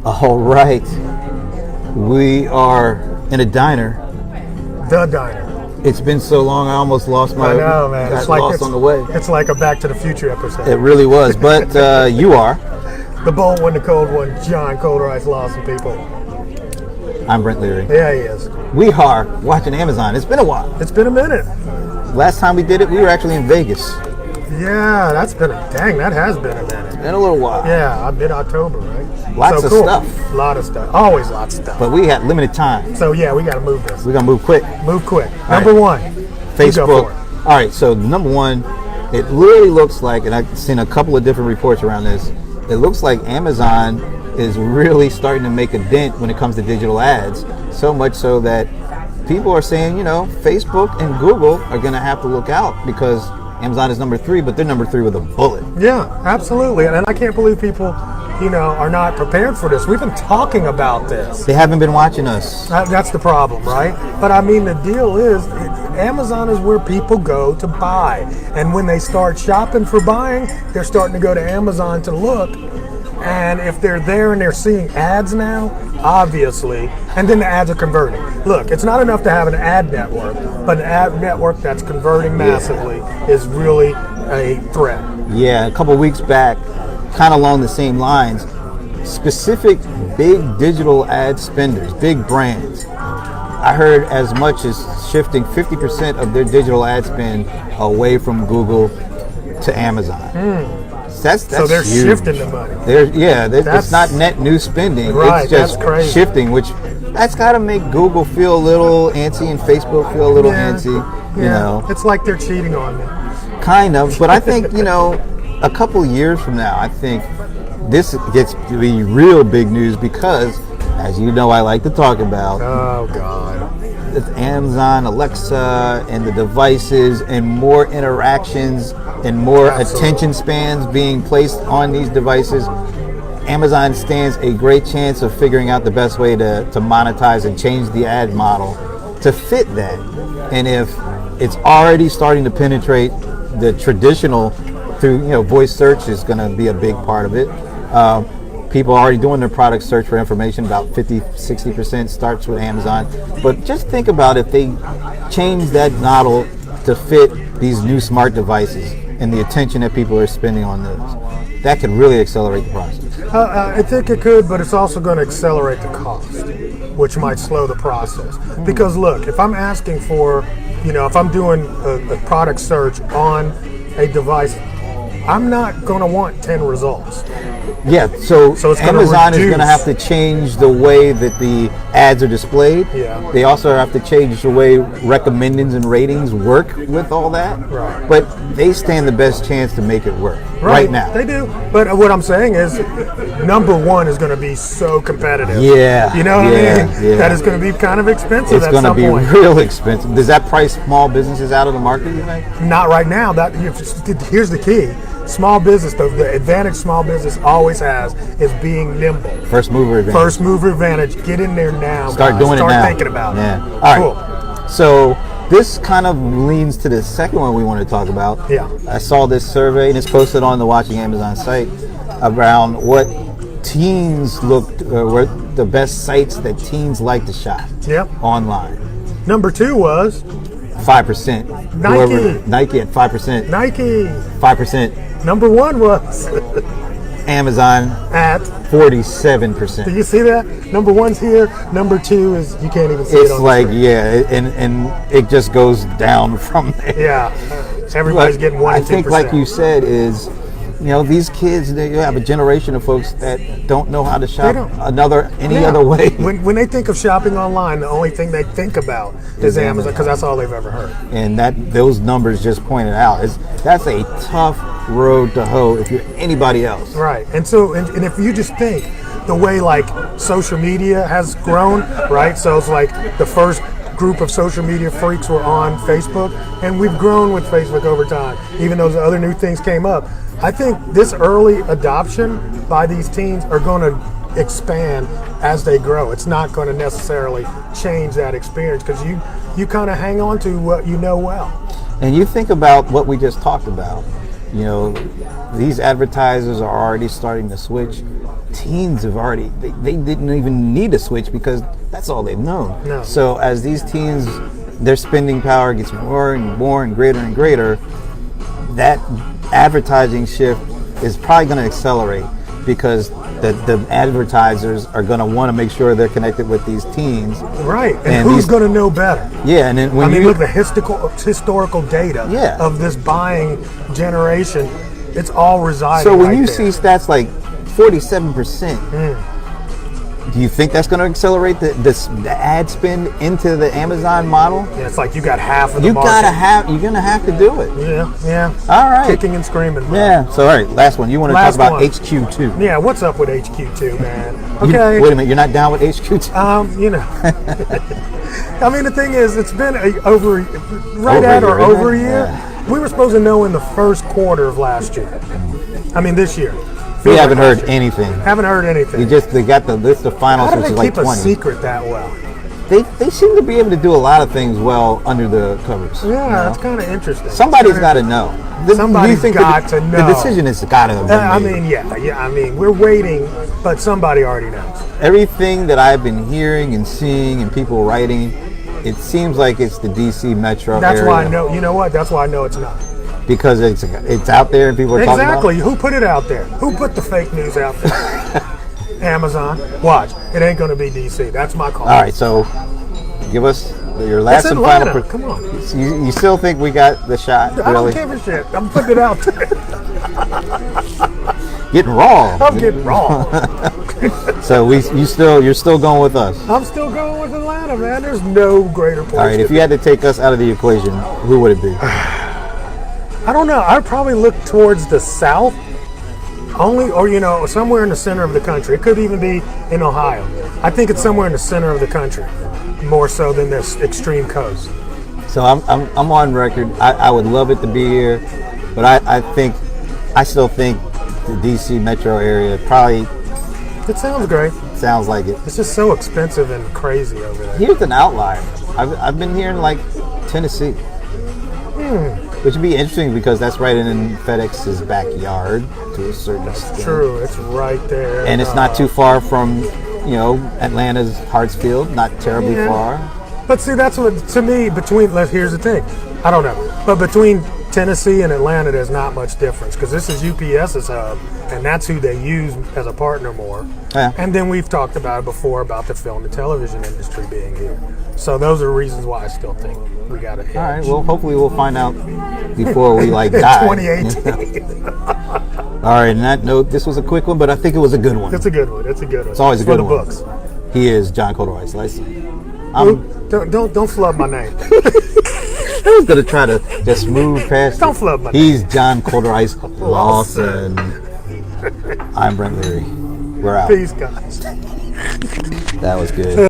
All right. We are in a diner. The diner. It's been so long, I almost lost my. I know, man. Got It's like lost on the way. It's like a Back to the Future episode. It really was, but you are. The bold one, the cold one, John Cold Rice Lawson, people. I'm Brent Leary. Yeah, he is. We are watching Amazon. It's been a while. It's been a minute. Last time we did it, we were actually in Vegas. Yeah, that has been a minute. Been a little while. Yeah, mid-October, right? Lots of stuff. A lot of stuff. Always lots of stuff. But we had limited time. So yeah, we got to move this. We're going to move quick. Move quick. All Number right. one. Facebook. You go for it. All right, so number one, it really looks like, and I've seen a couple of different reports around this, it looks like Amazon is really starting to make a dent when it comes to digital ads, so much so that people are saying, Facebook and Google are going to have to look out because Amazon is number 3, but they're number 3 with a bullet. Yeah, absolutely. And I can't believe people, are not prepared for this. We've been talking about this. They haven't been watching us. That's the problem, right? But I mean, the deal is, Amazon is where people go to buy. And when they start shopping for buying, they're starting to go to Amazon to look. And if they're there and they're seeing ads now, obviously, and then the ads are converting. Look, it's not enough to have an ad network, but an ad network that's converting massively is really a threat. Yeah, a couple of weeks back, kind of along the same lines, specific big digital ad spenders, big brands, I heard as much as shifting 50% of their digital ad spend away from Google to Amazon. That's so they're huge. Shifting the money. It's not net new spending. Right, it's just that's crazy. Shifting, which that's got to make Google feel a little antsy and Facebook feel a little antsy. It's like they're cheating on me. Kind of, but I think a couple years from now, I think this gets to be real big news because, as you know, I like to talk about. Oh God. It's Amazon, Alexa, and the devices, and more interactions and more attention spans being placed on these devices. Amazon stands a great chance of figuring out the best way to monetize and change the ad model to fit that. And if it's already starting to penetrate the traditional through, voice search is going to be a big part of it. People are already doing their product search for information. About 50-60% starts with Amazon. But just think about if they change that model to fit these new smart devices and the attention that people are spending on those. That could really accelerate the process. I think it could, but it's also going to accelerate the cost, which might slow the process. Because look, if I'm asking for, if I'm doing a product search on a device, I'm not going to want 10 results. Yeah, so Amazon is going to have to reduce. change the way that the ads are displayed. Yeah. They also have to change the way recommendings and ratings work with all that. Right. But they stand the best chance to make it work right now. They do. But what I'm saying is, number one is going to be so competitive. Yeah. You know what I mean? Yeah. That is going to be kind of expensive It's at going to some be point. real expensive. Does that price small businesses out of the market, you think? Not right now. Here's the key. Small business, the advantage small business always has is being nimble. First mover advantage. First mover advantage. Get in there now. Start guys. doing it now. Start thinking about Yeah. it. All right. So this kind of leans to the second one we want to talk about. Yeah. I saw this survey, and it's posted on the Watching Amazon site, around what teens were the best sites that teens like to shop online. Number 2 was 5%. Nike. Nike at 5%. Nike. 5%. Number 1 was Amazon at 47%. Do you see that? Number 1's here. Number 2 is you can't even see it. It's like and it just goes down from there. Yeah, everybody's getting 1%. I think, like you said, is these kids. You have a generation of folks that don't know how to shop any other way. When they think of shopping online, the only thing they think about is Amazon because that's all they've ever heard. And those numbers just pointed out that's a tough road to hoe if you're anybody else. Right, and so and if you just think the way like social media has grown, right? So it's like the first group of social media freaks were on Facebook, and we've grown with Facebook over time, even though other new things came up. I think this early adoption by these teens are going to expand as they grow. It's not going to necessarily change that experience because you kind of hang on to what you know well. And you think about what we just talked about. You know, these advertisers are already starting to switch. Teens have already, they didn't even need to switch because that's all they've known. No. So as these teens, their spending power gets more and greater, that advertising shift is probably going to accelerate because the advertisers are going to want to make sure they're connected with these teens. Right, and who's going to know better? Yeah, and then when look at the historical data of this buying generation. It's all residing. So when right you there. see stats like 47%, do you think that's going to accelerate the ad spend into the Amazon model? Yeah, it's like you got half of the You're market. going to have to do it. Yeah. All right. Kicking and screaming. Bro. Yeah. So all right, last one. You want to talk about HQ2? Yeah. What's up with HQ2, man? Okay. Wait a minute. You're not down with HQ2? You know. I mean, the thing is, it's been over a year. Yeah. We were supposed to know in the first quarter of last year. I mean, this year. We haven't heard anything. Haven't heard anything. They got the list of finals, How do which they is like keep 20. a secret that well? They seem to be able to do a lot of things well under the covers. Yeah, you know? that's kind of interesting. Somebody's got to know. Somebody's got to know. The decision has got to have been made. I mean, we're waiting, but somebody already knows. Everything that I've been hearing and seeing and people writing, it seems like it's the DC metro area. That's why I know. You know what? That's why I know it's not. Because it's out there and people are talking about it? Exactly. Who put it out there? Who put the fake news out there? Amazon. Watch. It ain't going to be DC. That's my call. All right, so give us your last and final. Come on. You still think we got the shot? I really? don't give a shit. I'm putting it out there. Getting raw. I'm getting raw. So you're still going with us? I'm still going with Atlanta, man. There's no greater place. All right, if you had to take us out of the equation, who would it be? I don't know. I'd probably look towards the south, or somewhere in the center of the country. It could even be in Ohio. I think it's somewhere in the center of the country, more so than this extreme coast. So I'm on record. I would love it to be here, but I still think the DC metro area probably. It sounds great. Sounds like it. It's just so expensive and crazy over there. Here's an outlier. I've been hearing like Tennessee. Which would be interesting because that's right in FedEx's backyard to a certain extent. True, it's right there. And it's not too far from, Atlanta's Hartsfield, not terribly far. But see, that's what, to me, here's the thing. I don't know. But between Tennessee and Atlanta, there's not much difference because this is UPS's hub, and that's who they use as a partner more. Yeah. And then we've talked about it before about the film and television industry being here. So those are reasons why I still think we got it. All right, well, hopefully we'll find out before we die. 2018. All right, on that note, this was a quick one, but I think it was a good one. It's a good one. It's always a good one. For the books. He is John Corduroy Slicey. Don't flub my name. I was gonna try to just move past. Don't flub my name. He's John Corduroy Lawson. I'm Brent Leary. We're out. Peace, guys. That was good.